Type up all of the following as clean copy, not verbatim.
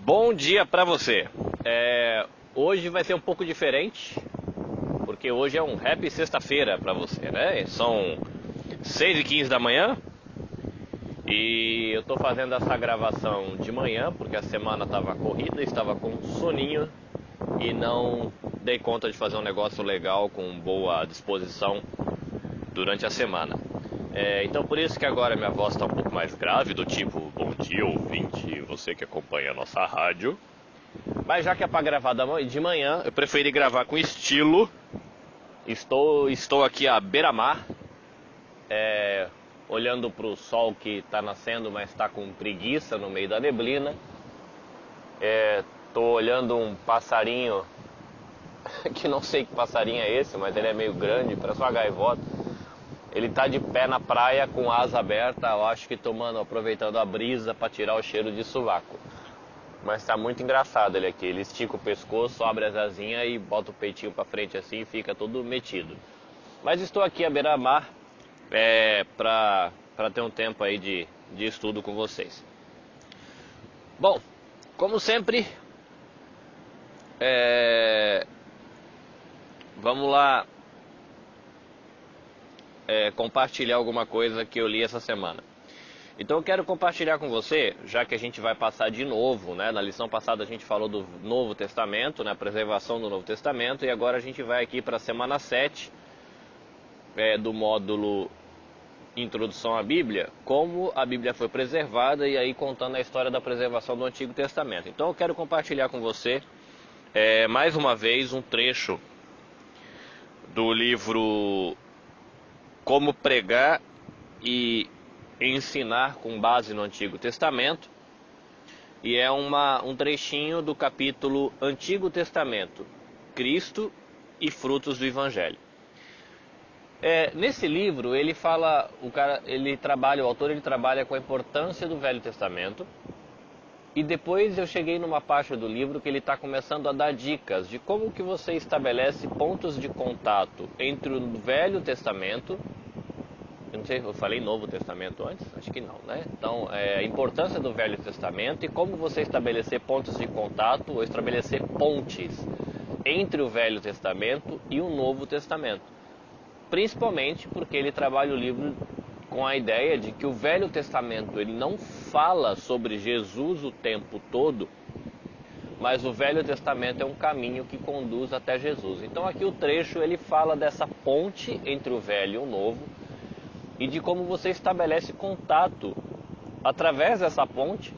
Bom dia pra você. Hoje vai ser um pouco diferente, porque hoje é um happy sexta-feira pra você, né? São 6h15 da manhã e eu tô fazendo essa gravação de manhã porque a semana tava corrida, estava com soninho e não dei conta de fazer um negócio legal com boa disposição durante a semana. Então por isso que agora minha voz está um pouco mais grave, do tipo, bom dia ouvinte, você que acompanha a nossa rádio. Mas já que é para gravar de manhã, eu preferi gravar com estilo. Estou aqui à beira-mar, olhando para o sol que está nascendo, mas está com preguiça no meio da neblina. Estou olhando um passarinho, que não sei que passarinho é esse, mas ele é meio grande, parece uma gaivota. Ele tá de pé na praia com asa aberta, eu acho que aproveitando a brisa para tirar o cheiro de sovaco. Mas tá muito engraçado ele aqui, ele estica o pescoço, abre as asinhas e bota o peitinho para frente assim e fica todo metido. Mas estou aqui à beira-mar para ter um tempo aí de estudo com vocês. Bom, como sempre, vamos lá compartilhar alguma coisa que eu li essa semana. Então eu quero compartilhar com você, já que a gente vai passar de novo, né? Na lição passada a gente falou do Novo Testamento, né? A preservação do Novo Testamento, e agora a gente vai aqui para a semana 7 do módulo Introdução à Bíblia, como a Bíblia foi preservada, e aí contando a história da preservação do Antigo Testamento. Então eu quero compartilhar com você mais uma vez um trecho do livro Como Pregar e Ensinar com base no Antigo Testamento, e é um trechinho do capítulo Antigo Testamento, Cristo e Frutos do Evangelho. Nesse livro ele fala, o autor trabalha com a importância do Velho Testamento, e depois eu cheguei numa parte do livro que ele está começando a dar dicas de como que você estabelece pontos de contato entre o Velho Testamento. Eu não sei se eu falei Novo Testamento antes, acho que não, né? Então, a importância do Velho Testamento e como você estabelecer pontos de contato ou estabelecer pontes entre o Velho Testamento e o Novo Testamento. Principalmente porque ele trabalha o livro com a ideia de que o Velho Testamento ele não fala sobre Jesus o tempo todo, mas o Velho Testamento é um caminho que conduz até Jesus. Então aqui o trecho ele fala dessa ponte entre o Velho e o Novo, e de como você estabelece contato através dessa ponte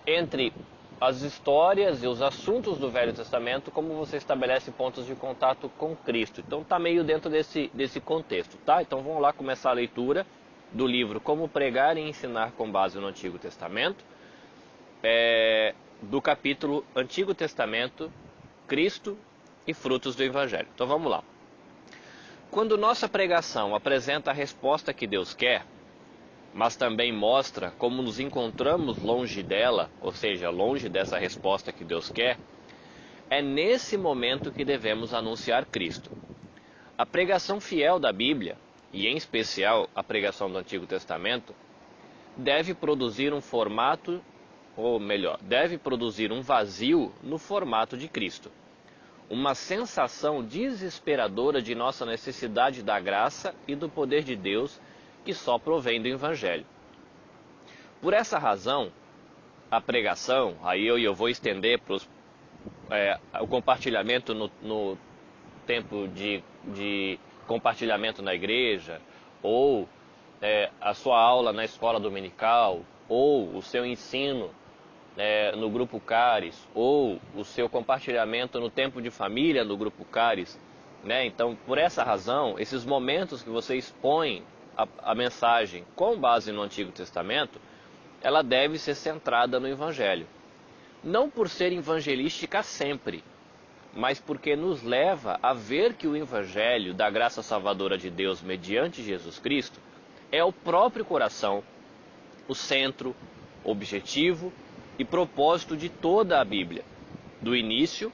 entre as histórias e os assuntos do Velho Testamento, como você estabelece pontos de contato com Cristo. Então está meio dentro desse contexto, tá? Então vamos lá começar a leitura do livro Como Pregar e Ensinar com base no Antigo Testamento, do capítulo Antigo Testamento, Cristo e Frutos do Evangelho. Então vamos lá. Quando nossa pregação apresenta a resposta que Deus quer, mas também mostra como nos encontramos longe dela, ou seja, longe dessa resposta que Deus quer, é nesse momento que devemos anunciar Cristo. A pregação fiel da Bíblia, e em especial a pregação do Antigo Testamento, deve produzir deve produzir um vazio no formato de Cristo. Uma sensação desesperadora de nossa necessidade da graça e do poder de Deus que só provém do Evangelho. Por essa razão, a pregação, aí eu vou estender o compartilhamento no tempo de compartilhamento na igreja, ou a sua aula na escola dominical, ou o seu ensino no grupo Caris, ou o seu compartilhamento no tempo de família no grupo Caris, né? Então, por essa razão, esses momentos que você expõe a mensagem com base no Antigo Testamento, ela deve ser centrada no Evangelho. Não por ser evangelística sempre, mas porque nos leva a ver que o Evangelho da graça salvadora de Deus mediante Jesus Cristo é o próprio coração, o centro, objetivo e propósito de toda a Bíblia, do início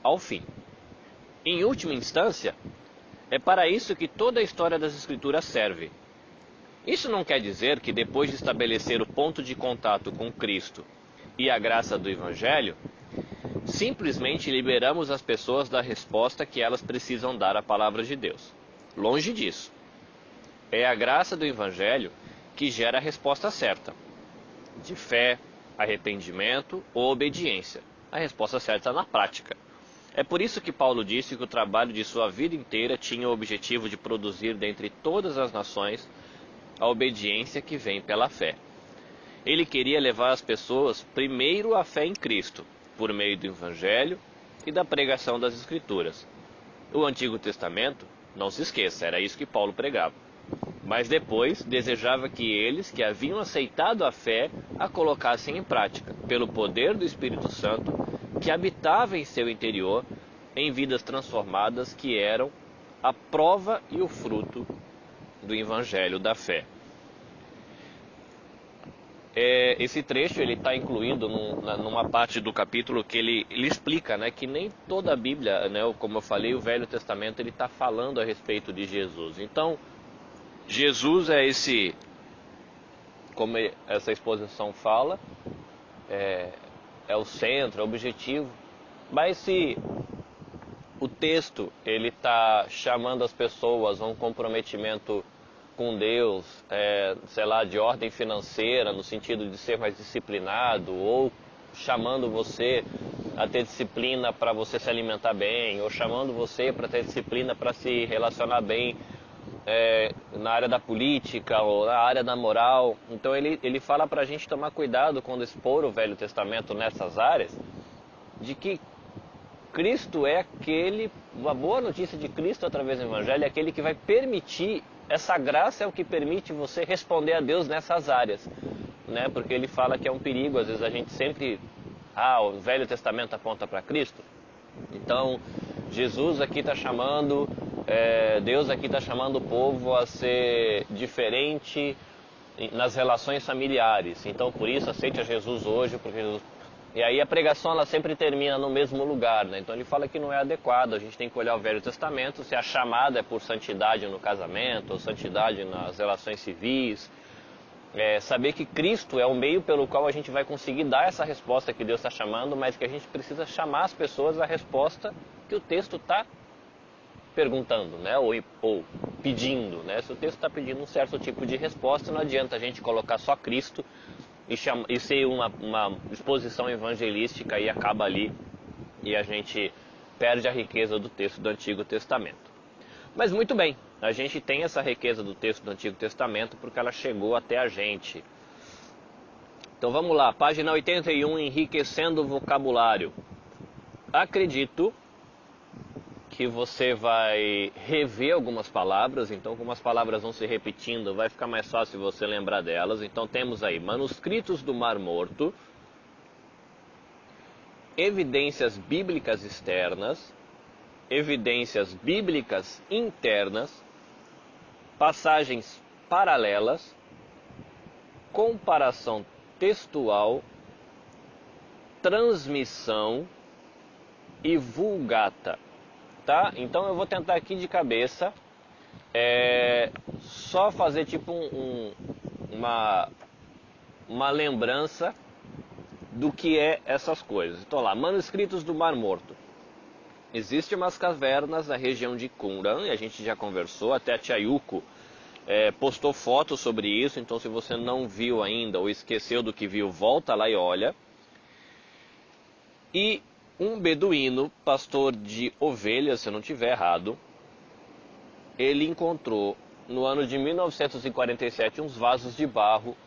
ao fim. Em última instância, é para isso que toda a história das Escrituras serve. Isso não quer dizer que depois de estabelecer o ponto de contato com Cristo e a graça do Evangelho, simplesmente liberamos as pessoas da resposta que elas precisam dar à palavra de Deus. Longe disso. É a graça do Evangelho que gera a resposta certa, de fé, arrependimento ou obediência. A resposta certa está na prática. É por isso que Paulo disse que o trabalho de sua vida inteira tinha o objetivo de produzir dentre todas as nações a obediência que vem pela fé. Ele queria levar as pessoas primeiro à fé em Cristo, por meio do Evangelho e da pregação das Escrituras. O Antigo Testamento, não se esqueça, era isso que Paulo pregava. Mas depois desejava que eles, que haviam aceitado a fé, a colocassem em prática, pelo poder do Espírito Santo, que habitava em seu interior, em vidas transformadas que eram a prova e o fruto do Evangelho da fé. Esse trecho ele está incluído numa parte do capítulo que ele explica, né, que nem toda a Bíblia, né, como eu falei, o Velho Testamento ele está falando a respeito de Jesus. Então, Jesus é esse, como essa exposição fala, é o centro, é o objetivo. Mas se o texto ele está chamando as pessoas a um comprometimento com Deus, sei lá, de ordem financeira, no sentido de ser mais disciplinado, ou chamando você a ter disciplina para você se alimentar bem, ou chamando você para ter disciplina para se relacionar bem na área da política ou na área da moral. Então ele fala para a gente tomar cuidado quando expor o Velho Testamento nessas áreas, de que Cristo é a boa notícia de Cristo através do Evangelho é aquele que vai permitir, essa graça é o que permite você responder a Deus nessas áreas, né? Porque ele fala que é um perigo, às vezes a gente sempre, o Velho Testamento aponta para Cristo, então Jesus aqui está chamando, Deus aqui está chamando o povo a ser diferente nas relações familiares, então por isso aceite a Jesus hoje, porque Jesus... E aí a pregação ela sempre termina no mesmo lugar, né? Então ele fala que não é adequado, a gente tem que olhar o Velho Testamento, se a chamada é por santidade no casamento, ou santidade nas relações civis, saber que Cristo é o meio pelo qual a gente vai conseguir dar essa resposta que Deus está chamando, mas que a gente precisa chamar as pessoas à resposta que o texto está perguntando, né? Ou pedindo, né? Se o texto está pedindo um certo tipo de resposta, não adianta a gente colocar só Cristo e ser uma exposição evangelística e acaba ali e a gente perde a riqueza do texto do Antigo Testamento. Mas muito bem, a gente tem essa riqueza do texto do Antigo Testamento porque ela chegou até a gente. Então vamos lá, página 81, enriquecendo o vocabulário. Acredito que você vai rever algumas palavras, então como as palavras vão se repetindo, vai ficar mais fácil você lembrar delas. Então temos aí manuscritos do Mar Morto, evidências bíblicas externas, evidências bíblicas internas, passagens paralelas, comparação textual, transmissão e vulgata. Tá? Então eu vou tentar aqui de cabeça só fazer tipo uma lembrança do que é essas coisas. Então lá, manuscritos do Mar Morto. Existem umas cavernas na região de Qumran, e a gente já conversou, até a Tia Yuko postou fotos sobre isso, então se você não viu ainda ou esqueceu do que viu, volta lá e olha. E um beduíno, pastor de ovelhas, se eu não estiver errado, ele encontrou no ano de 1947 uns vasos de barro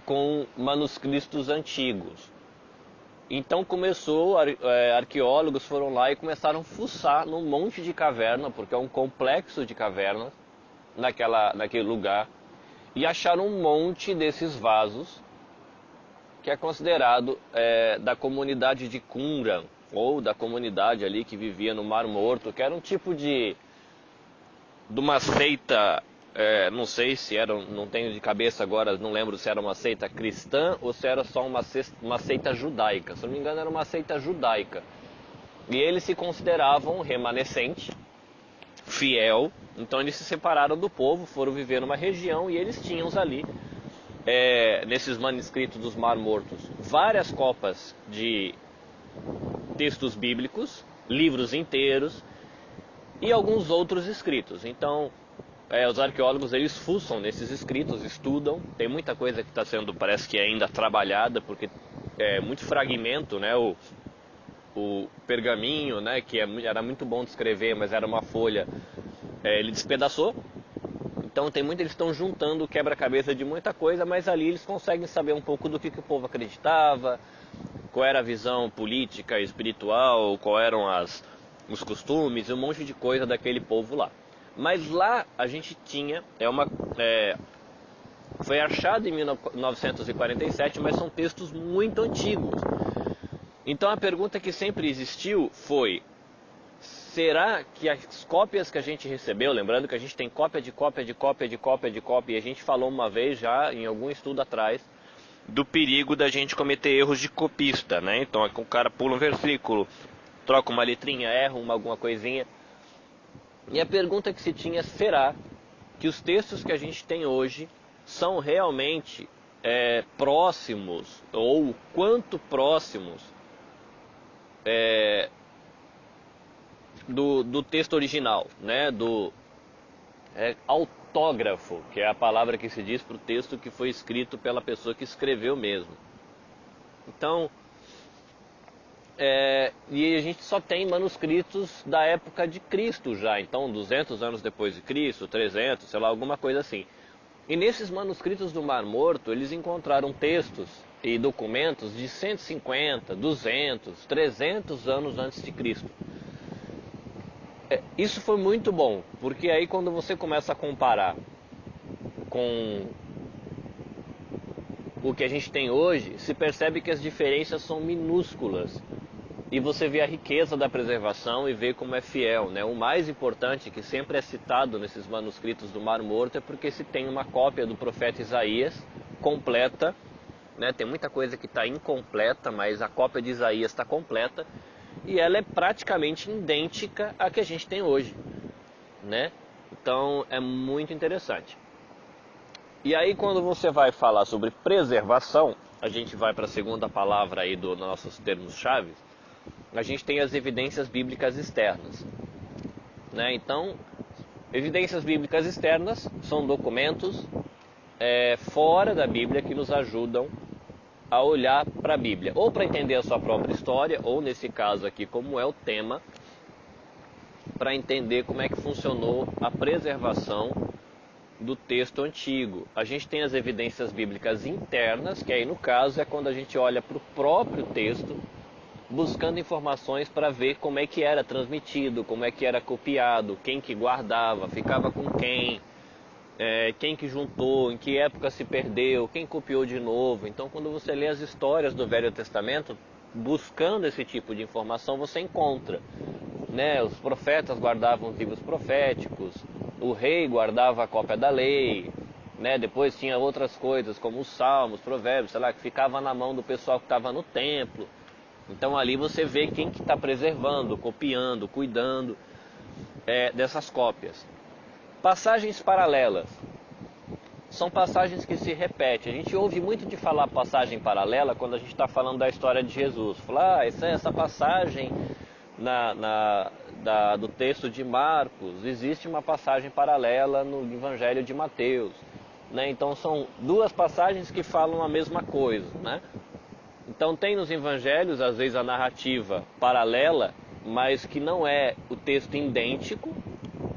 com manuscritos antigos. Então arqueólogos foram lá e começaram a fuçar num monte de caverna, porque é um complexo de cavernas naquele lugar, e acharam um monte desses vasos, que é considerado da comunidade de Qumran, ou da comunidade ali que vivia no Mar Morto, que era um tipo de uma seita, não sei se era, não tenho de cabeça agora, não lembro se era uma seita cristã ou se era só uma seita judaica. Se não me engano era uma seita judaica. E eles se consideravam remanescente, fiel, então eles se separaram do povo, foram viver numa região e eles tinham ali nesses manuscritos dos Mar Mortos, várias cópias de textos bíblicos, livros inteiros e alguns outros escritos. Então, os arqueólogos eles fuçam nesses escritos, estudam. Tem muita coisa que está sendo, parece que ainda trabalhada, porque é muito fragmento, né? O pergaminho, né? Que era muito bom de escrever, mas era uma folha, ele despedaçou. Então eles estão juntando o quebra-cabeça de muita coisa, mas ali eles conseguem saber um pouco do que o povo acreditava, qual era a visão política, espiritual, qual eram os costumes, um monte de coisa daquele povo lá. Mas lá a gente tinha, foi achado em 1947, mas são textos muito antigos. Então a pergunta que sempre existiu foi: será que as cópias que a gente recebeu, lembrando que a gente tem cópia de cópia de cópia de cópia de cópia, e a gente falou uma vez já em algum estudo atrás do perigo da gente cometer erros de copista, né? Então o cara pula um versículo, troca uma letrinha, erra alguma coisinha. E a pergunta que se tinha: será que os textos que a gente tem hoje são realmente próximos, ou quanto próximos do texto original, né? Do autógrafo, que é a palavra que se diz para o texto que foi escrito pela pessoa que escreveu mesmo. Então, e a gente só tem manuscritos da época de Cristo já, então 200 anos depois de Cristo, 300, sei lá, alguma coisa assim. E nesses manuscritos do Mar Morto, eles encontraram textos e documentos de 150, 200, 300 anos antes de Cristo. Isso foi muito bom, porque aí quando você começa a comparar com o que a gente tem hoje, se percebe que as diferenças são minúsculas. E você vê a riqueza da preservação e vê como é fiel, né? O mais importante, que sempre é citado nesses manuscritos do Mar Morto, é porque se tem uma cópia do profeta Isaías completa, né? Tem muita coisa que está incompleta, mas a cópia de Isaías está completa, e ela é praticamente idêntica à que a gente tem hoje, né? Então é muito interessante. E aí quando você vai falar sobre preservação, a gente vai para a segunda palavra aí dos nossos termos-chave. A gente tem as evidências bíblicas externas, né? Então, evidências bíblicas externas são documentos fora da Bíblia que nos ajudam a olhar para a Bíblia, ou para entender a sua própria história, ou nesse caso aqui, como é o tema, para entender como é que funcionou a preservação do texto antigo. A gente tem as evidências bíblicas internas, que aí no caso é quando a gente olha para o próprio texto, buscando informações para ver como é que era transmitido, como é que era copiado, quem que guardava, ficava com quem que juntou, em que época se perdeu, quem copiou de novo. Então quando você lê as histórias do Velho Testamento, buscando esse tipo de informação, você encontra, né? Os profetas guardavam os livros proféticos, o rei guardava a cópia da lei, né? Depois tinha outras coisas como os salmos, provérbios, sei lá, que ficava na mão do pessoal que estava no templo. Então ali você vê quem que está preservando, copiando, cuidando dessas cópias. Passagens paralelas. São passagens que se repetem. A gente ouve muito de falar passagem paralela quando a gente está falando da história de Jesus. Falar, essa passagem do texto de Marcos, existe uma passagem paralela no Evangelho de Mateus, né? Então são duas passagens que falam a mesma coisa, né? Então tem nos evangelhos, às vezes, a narrativa paralela, mas que não é o texto idêntico,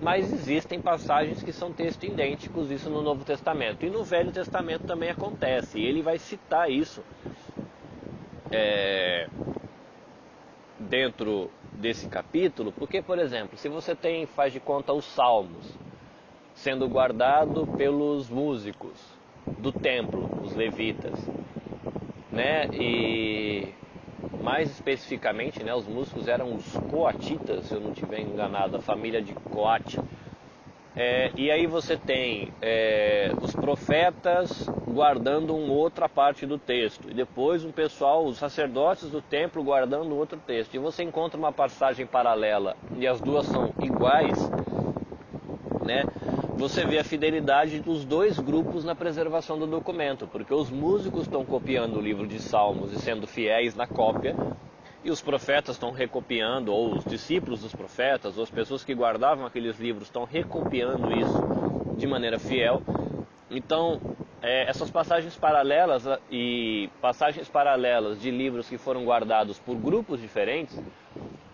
mas existem passagens que são textos idênticos, isso no Novo Testamento. E no Velho Testamento também acontece, e ele vai citar isso dentro desse capítulo, porque, por exemplo, se você faz de conta os Salmos sendo guardado pelos músicos do templo, os levitas, né? E mais especificamente, né, os músicos eram os coatitas, se eu não estiver enganado, a família de Coate. E aí você tem os profetas guardando uma outra parte do texto, e depois um pessoal, os sacerdotes do templo guardando outro texto, e você encontra uma passagem paralela e as duas são iguais, né? você vê a fidelidade dos dois grupos na preservação do documento, porque os músicos estão copiando o livro de Salmos e sendo fiéis na cópia, e os profetas estão recopiando, ou os discípulos dos profetas, ou as pessoas que guardavam aqueles livros estão recopiando isso de maneira fiel. Então, essas passagens paralelas e passagens paralelas de livros que foram guardados por grupos diferentes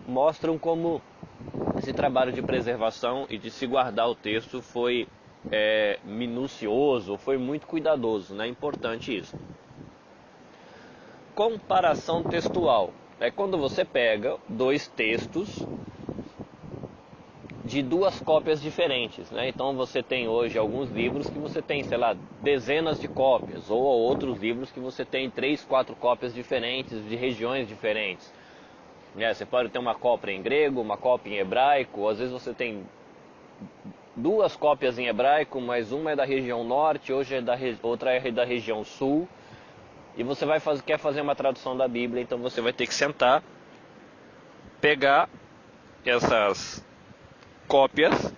mostram como esse trabalho de preservação e de se guardar o texto foi minucioso, foi muito cuidadoso, né? É importante isso. Comparação textual é quando você pega dois textos de duas cópias diferentes, né? Então você tem hoje alguns livros que você tem, sei lá, dezenas de cópias, ou outros livros que você tem 3, 4 cópias diferentes, de regiões diferentes. Você pode ter uma cópia em grego, uma cópia em hebraico, ou às vezes você tem duas cópias em hebraico, mas uma é da região norte, outra é da região sul, e você quer fazer uma tradução da Bíblia, então você vai ter que sentar, pegar essas cópias,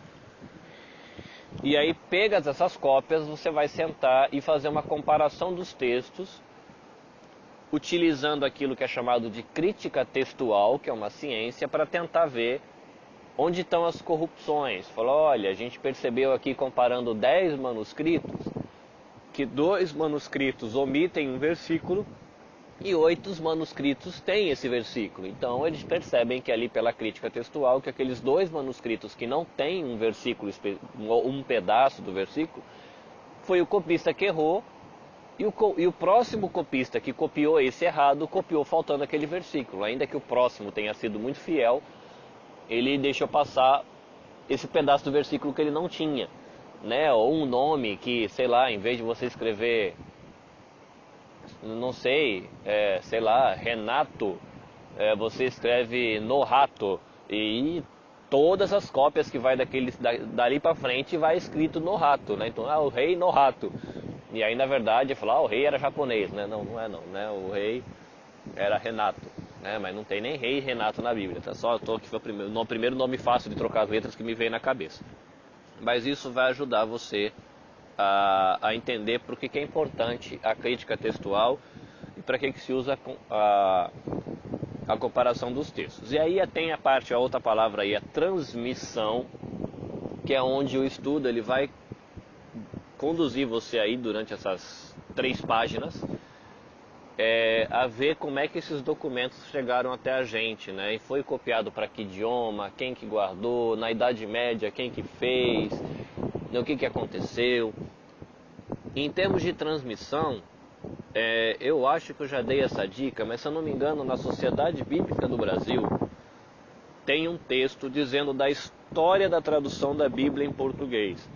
e aí pegas essas cópias, você vai sentar e fazer uma comparação dos textos, utilizando aquilo que é chamado de crítica textual, que é uma ciência, para tentar ver onde estão as corrupções. Falou, olha, a gente percebeu aqui, comparando 10 manuscritos, que 2 manuscritos omitem um versículo e 8 manuscritos têm esse versículo. Então eles percebem que ali pela crítica textual, que aqueles 2 manuscritos que não têm um versículo, um pedaço do versículo, foi o copista que errou, e o próximo copista que copiou esse errado, copiou faltando aquele versículo. Ainda que o próximo tenha sido muito fiel, ele deixou passar esse pedaço do versículo que ele não tinha, né? Ou um nome que, sei lá, em vez de você escrever, não sei, sei lá, Renato, você escreve Norato, e todas as cópias que vai dali para frente vai escrito Norato, né? Então, o rei Norato. E aí, na verdade, falar, o rei era japonês, né? Não, não é não, né? O rei era Renato, né? Mas não tem nem rei Renato na Bíblia, tá? Só estou aqui no primeiro nome fácil de trocar as letras que me veio na cabeça. Mas isso vai ajudar você a entender por que é importante a crítica textual e para que se usa a comparação dos textos. E aí tem a outra palavra aí, a transmissão, que é onde o estudo ele vai conduzir você aí durante essas 3 páginas a ver como é que esses documentos chegaram até a gente, né? E foi copiado para que idioma, quem que guardou, na Idade Média quem que fez, o que aconteceu. Em termos de transmissão, eu acho que eu já dei essa dica, mas se eu não me engano, na Sociedade Bíblica do Brasil tem um texto dizendo da história da tradução da Bíblia em português.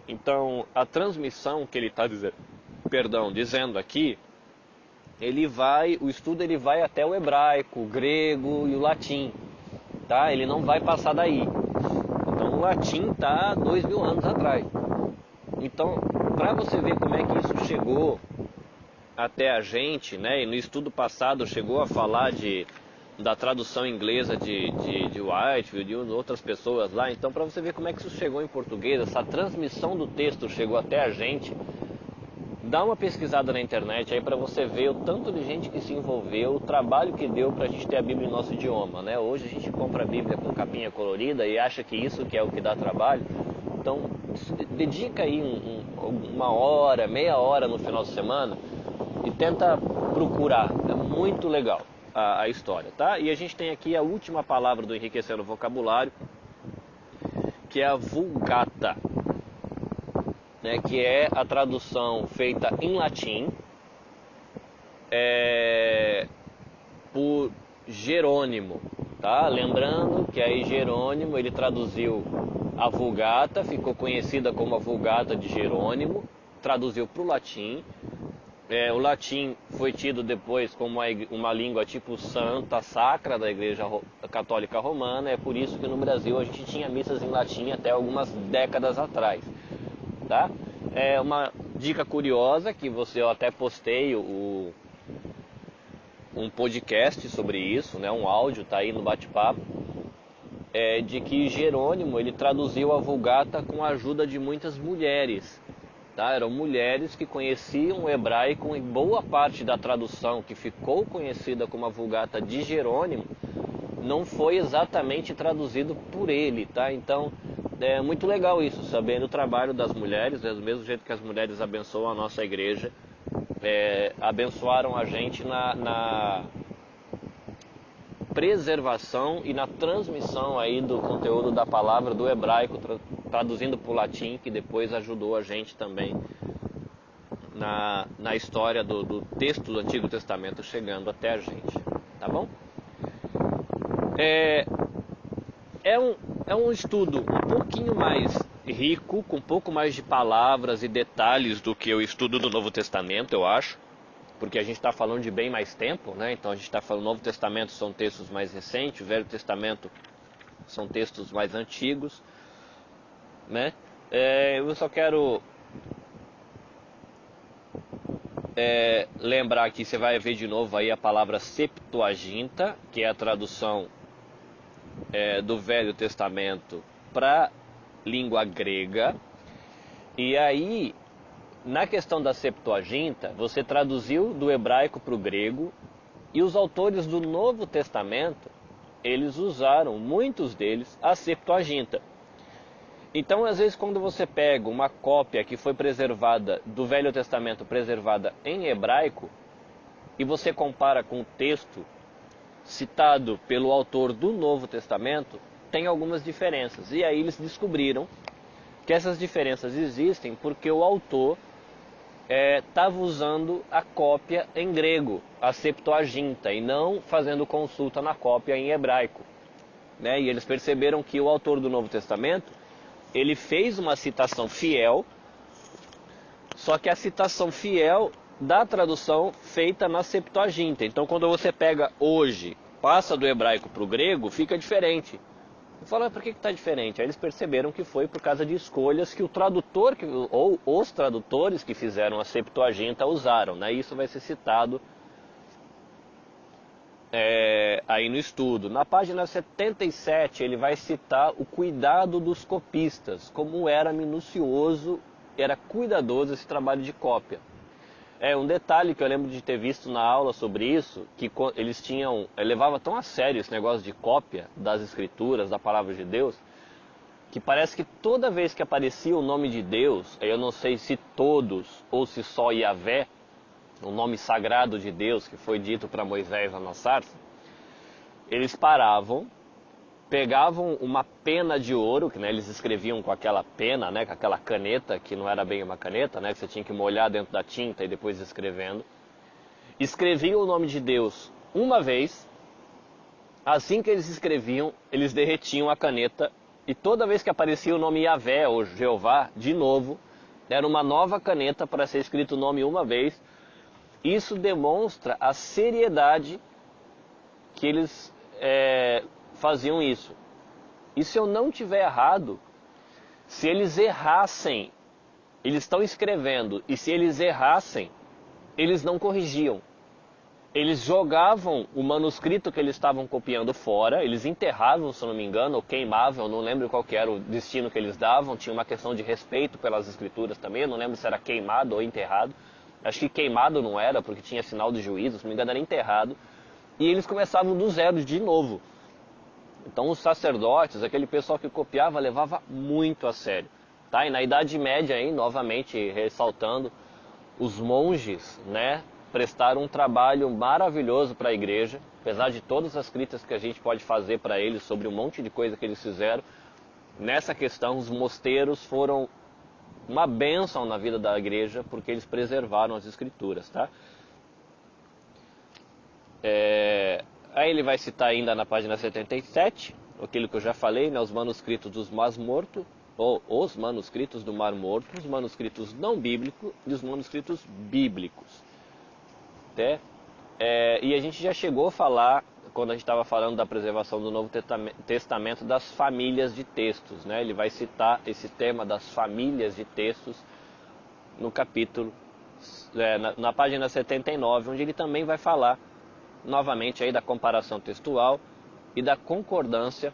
Então, a transmissão que ele está dizendo aqui, o estudo ele vai até o hebraico, o grego e o latim, tá? Ele não vai passar daí. Então, o latim está 2000 anos atrás. Então, para você ver como é que isso chegou até a gente, né? E no estudo passado chegou a falar da tradução inglesa de Whitefield, de outras pessoas lá. Então, para você ver como é que isso chegou em português, essa transmissão do texto chegou até a gente, dá uma pesquisada na internet aí para você ver o tanto de gente que se envolveu, o trabalho que deu para a gente ter a Bíblia em nosso idioma, né? Hoje a gente compra a Bíblia com capinha colorida e acha que isso que é o que dá trabalho. Então, dedica aí uma hora, meia hora no final de semana e tenta procurar. É muito legal a história, tá? E a gente tem aqui a última palavra do Enriquecendo o Vocabulário, que é a Vulgata, né? Que é a tradução feita em latim por Jerônimo, tá? Lembrando que aí Jerônimo ele traduziu a Vulgata, ficou conhecida como a Vulgata de Jerônimo, traduziu para o latim. O latim foi tido depois como uma língua tipo santa, sacra da Igreja Católica Romana. É por isso que no Brasil a gente tinha missas em latim até algumas décadas atrás, tá? É uma dica curiosa que eu até postei um podcast sobre isso, né? Um áudio, tá aí no bate-papo. de que Jerônimo ele traduziu a Vulgata com a ajuda de muitas mulheres. Tá? Eram mulheres que conheciam o hebraico, e boa parte da tradução que ficou conhecida como a Vulgata de Jerônimo não foi exatamente traduzido por ele. Tá? Então é muito legal isso, sabendo o trabalho das mulheres, do mesmo jeito que as mulheres abençoam a nossa igreja, abençoaram a gente na preservação e na transmissão aí do conteúdo da palavra do hebraico, traduzindo para o latim, que depois ajudou a gente também na história do texto do Antigo Testamento chegando até a gente, tá bom? É um estudo um pouquinho mais rico, com um pouco mais de palavras e detalhes do que o estudo do Novo Testamento, eu acho, porque a gente está falando de bem mais tempo, né? Então a gente está falando, o Novo Testamento são textos mais recentes, o Velho Testamento são textos mais antigos, né? Eu só quero lembrar aqui, você vai ver de novo aí a palavra Septuaginta, que é a tradução do Velho Testamento para língua grega. E aí, na questão da Septuaginta, você traduziu do hebraico para o grego, e os autores do Novo Testamento, eles usaram, muitos deles, a Septuaginta. Então, às vezes, quando você pega uma cópia que foi preservada do Velho Testamento, preservada em hebraico, e você compara com o texto citado pelo autor do Novo Testamento, tem algumas diferenças. E aí eles descobriram que essas diferenças existem porque o autor estava usando a cópia em grego, a Septuaginta, e não fazendo consulta na cópia em hebraico, né? E eles perceberam que o autor do Novo Testamento, ele fez uma citação fiel, só que a citação fiel da tradução feita na Septuaginta. Então, quando você pega hoje, passa do hebraico para o grego, fica diferente. Eu falo, por que está diferente? Aí eles perceberam que foi por causa de escolhas que o tradutor, ou os tradutores que fizeram a Septuaginta usaram, né? Isso vai ser citado aí no estudo. Na página 77 ele vai citar o cuidado dos copistas, como era minucioso, era cuidadoso esse trabalho de cópia. Um detalhe que eu lembro de ter visto na aula sobre isso, que eles levava tão a sério esse negócio de cópia das escrituras, da palavra de Deus, que parece que toda vez que aparecia o nome de Deus, eu não sei se todos ou se só Yahvé, o nome sagrado de Deus que foi dito para Moisés na sarça, eles paravam, pegavam uma pena de ouro, que né, eles escreviam com aquela pena, né, com aquela caneta, que não era bem uma caneta, né, que você tinha que molhar dentro da tinta e depois escrevendo. Escreviam o nome de Deus uma vez, assim que eles escreviam, eles derretiam a caneta, e toda vez que aparecia o nome Yahvé ou Jeová, de novo, era uma nova caneta para ser escrito o nome uma vez. Isso demonstra a seriedade que eles faziam isso. E se eu não tiver errado, se eles errassem, eles estão escrevendo, e se eles errassem, eles não corrigiam. Eles jogavam o manuscrito que eles estavam copiando fora, eles enterravam, se eu não me engano, ou queimavam, eu não lembro qual que era o destino que eles davam, tinha uma questão de respeito pelas escrituras também, eu não lembro se era queimado ou enterrado. Acho que queimado não era, porque tinha sinal de juízo, se não me engano era enterrado. E eles começavam do zero de novo. Então os sacerdotes, aquele pessoal que copiava, levava muito a sério. Tá? E na Idade Média, aí, novamente ressaltando, os monges, né, prestaram um trabalho maravilhoso para a igreja, apesar de todas as críticas que a gente pode fazer para eles sobre um monte de coisa que eles fizeram. Nessa questão, os mosteiros foram uma bênção na vida da igreja, porque eles preservaram as escrituras, tá? Aí ele vai citar ainda na página 77, aquilo que eu já falei, né, os manuscritos dos Mar Morto, ou os manuscritos do Mar Morto, os manuscritos não bíblicos e os manuscritos bíblicos. E a gente já chegou a falar, quando a gente estava falando da preservação do Novo Testamento, das famílias de textos, né? Ele vai citar esse tema das famílias de textos no capítulo, na página 79, onde ele também vai falar novamente aí da comparação textual e da concordância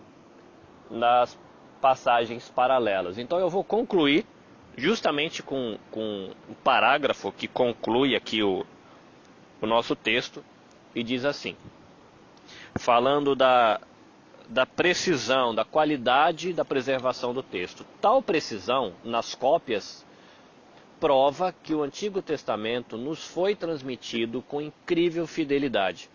nas passagens paralelas. Então eu vou concluir justamente com o parágrafo que conclui aqui o nosso texto, e diz assim, falando da precisão, da qualidade da preservação do texto. Tal precisão, nas cópias, prova que o Antigo Testamento nos foi transmitido com incrível fidelidade.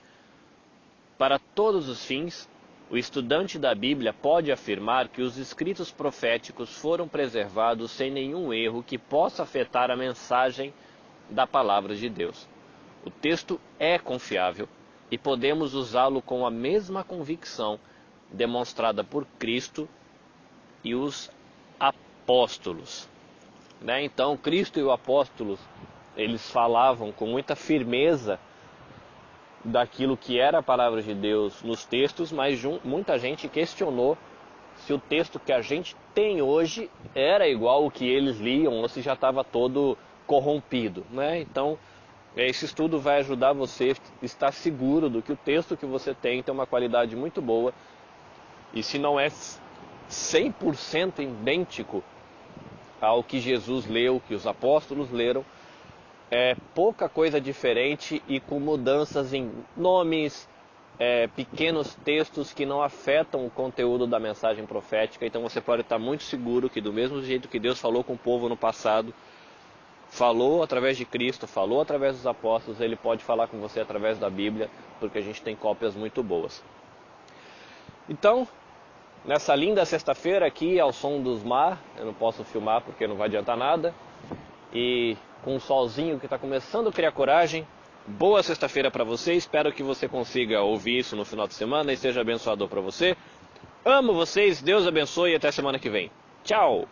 Para todos os fins, o estudante da Bíblia pode afirmar que os escritos proféticos foram preservados sem nenhum erro que possa afetar a mensagem da palavra de Deus. O texto é confiável e podemos usá-lo com a mesma convicção demonstrada por Cristo e os apóstolos. Então, Cristo e os apóstolos, eles falavam com muita firmeza daquilo que era a palavra de Deus nos textos, mas muita gente questionou se o texto que a gente tem hoje era igual ao que eles liam ou se já estava todo corrompido. Então, esse estudo vai ajudar você a estar seguro do que o texto que você tem uma qualidade muito boa, e se não é 100% idêntico ao que Jesus leu, que os apóstolos leram, é pouca coisa diferente e com mudanças em nomes, pequenos textos que não afetam o conteúdo da mensagem profética. Então você pode estar muito seguro que do mesmo jeito que Deus falou com o povo no passado, falou através de Cristo, falou através dos apóstolos, Ele pode falar com você através da Bíblia, porque a gente tem cópias muito boas. Então, nessa linda sexta-feira aqui, ao som dos mar, eu não posso filmar porque não vai adiantar nada, e com um solzinho que está começando a criar coragem, boa sexta-feira para você, espero que você consiga ouvir isso no final de semana e seja abençoador para você. Amo vocês, Deus abençoe e até semana que vem. Tchau!